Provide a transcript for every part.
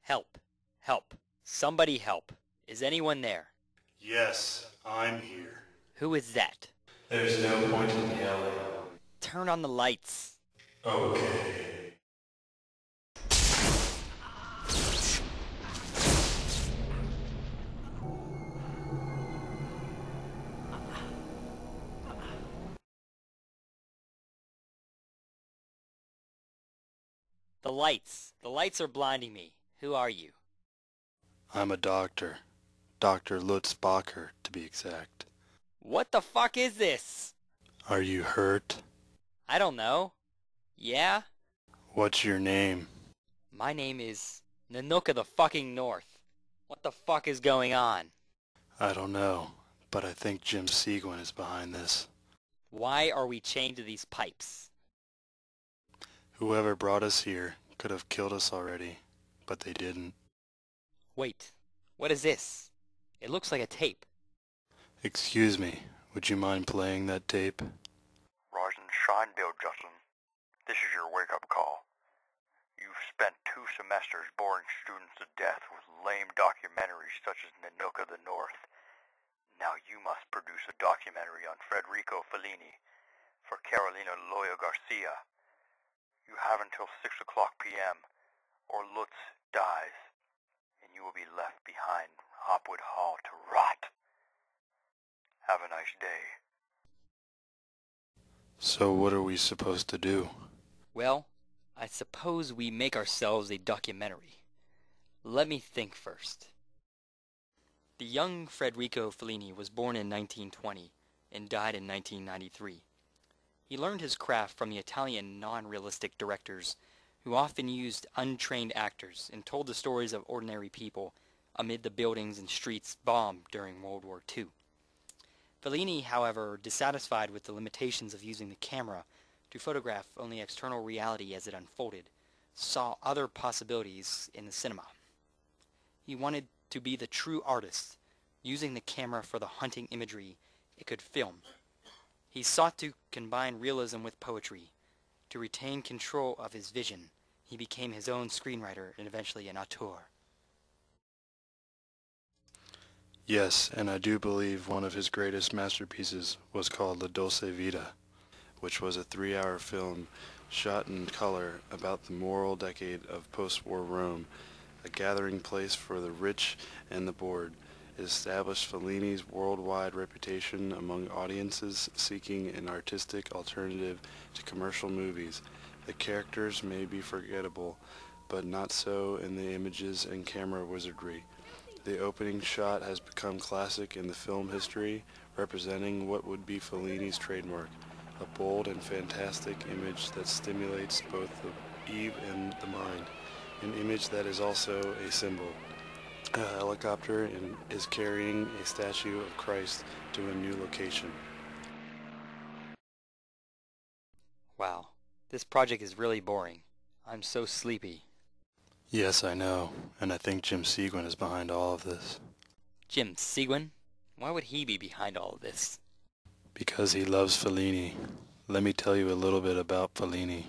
Help. Help. Somebody help. Is anyone there? Yes, I'm here. Who is that? There's no point in yelling. Turn on the lights. Okay. The lights. The lights are blinding me. Who are you? I'm a doctor. Dr. Lutz Bacher, to be exact. What the fuck is this? Are you hurt? I don't know. Yeah? What's your name? My name is Nanook of the fucking North. What the fuck is going on? I don't know, but I think Jim Seguin is behind this. Why are we chained to these pipes? Whoever brought us here could have killed us already, but they didn't. Wait, what is this? It looks like a tape. Excuse me, would you mind playing that tape? Rise and shine, Bill Judson. This is your wake-up call. You've spent 2 semesters boring students to death with lame documentaries such as Nanook of the North. Now you must produce a documentary on Fredrico Felini for Carolina Loyola-Garcia. You have until 6 o'clock p.m. or Lutz dies, and you will be left behind Hopwood Hall to rot. Have a nice day. So what are we supposed to do? Well, I suppose we make ourselves a documentary. Let me think first. The young Fredrico Felini was born in 1920 and died in 1993. He learned his craft from the Italian non-realistic directors who often used untrained actors and told the stories of ordinary people amid the buildings and streets bombed during World War II. Felini, however, dissatisfied with the limitations of using the camera to photograph only external reality as it unfolded, saw other possibilities in the cinema. He wanted to be the true artist, using the camera for the haunting imagery it could film. He sought to combine realism with poetry. To retain control of his vision, he became his own screenwriter and eventually an auteur. Yes, and I do believe one of his greatest masterpieces was called La Dolce Vita, which was a 3-hour film shot in color about the moral decade of post-war Rome, a gathering place for the rich and the bored. It established Fellini's worldwide reputation among audiences seeking an artistic alternative to commercial movies. The characters may be forgettable, but not so in the images and camera wizardry. The opening shot has become classic in the film history, representing what would be Fellini's trademark, a bold and fantastic image that stimulates both the eye and the mind, an image that is also a symbol. A helicopter is carrying a statue of Christ to a new location. Wow, this project is really boring. I'm so sleepy. Yes, I know, and I think Jim Seguin is behind all of this. Jim Seguin? Why would he be behind all of this? Because he loves Fellini. Let me tell you a little bit about Fellini.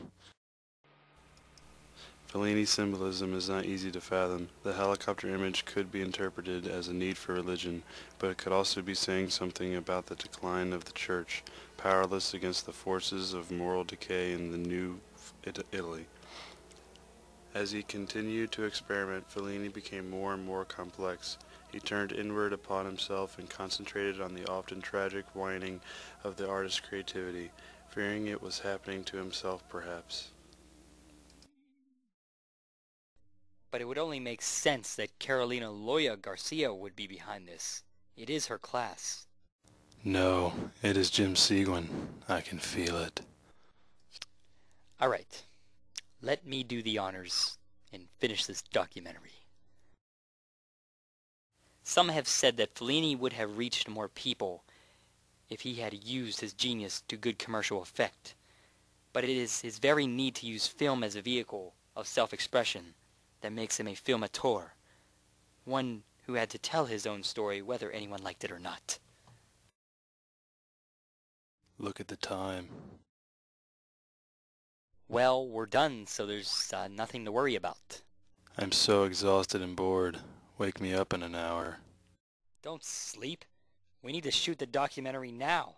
Fellini's symbolism is not easy to fathom. The helicopter image could be interpreted as a need for religion, but it could also be saying something about the decline of the church, powerless against the forces of moral decay in the new Italy. As he continued to experiment, Fellini became more and more complex. He turned inward upon himself and concentrated on the often tragic whining of the artist's creativity, fearing it was happening to himself perhaps. But it would only make sense that Carolina Loyola-Garcia would be behind this. It is her class. No, it is Jim Seguin. I can feel it. All right. Let me do the honors and finish this documentary. Some have said that Fellini would have reached more people if he had used his genius to good commercial effect. But it is his very need to use film as a vehicle of self-expression that makes him a film auteur, one who had to tell his own story whether anyone liked it or not. Look at the time. Well, we're done, so there's nothing to worry about. I'm so exhausted and bored. Wake me up in an hour. Don't sleep. We need to shoot the documentary now.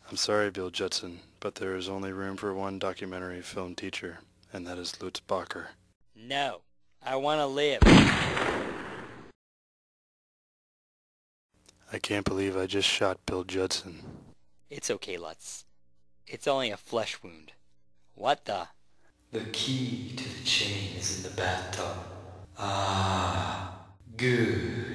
I'm sorry, Bill Judson, but there is only room for one documentary film teacher, and that is Lutz Bacher. No, I want to live. I can't believe I just shot Bill Judson. It's okay, Lutz. It's only a flesh wound. What the? The key to the chain is in the bathtub. Ah, good.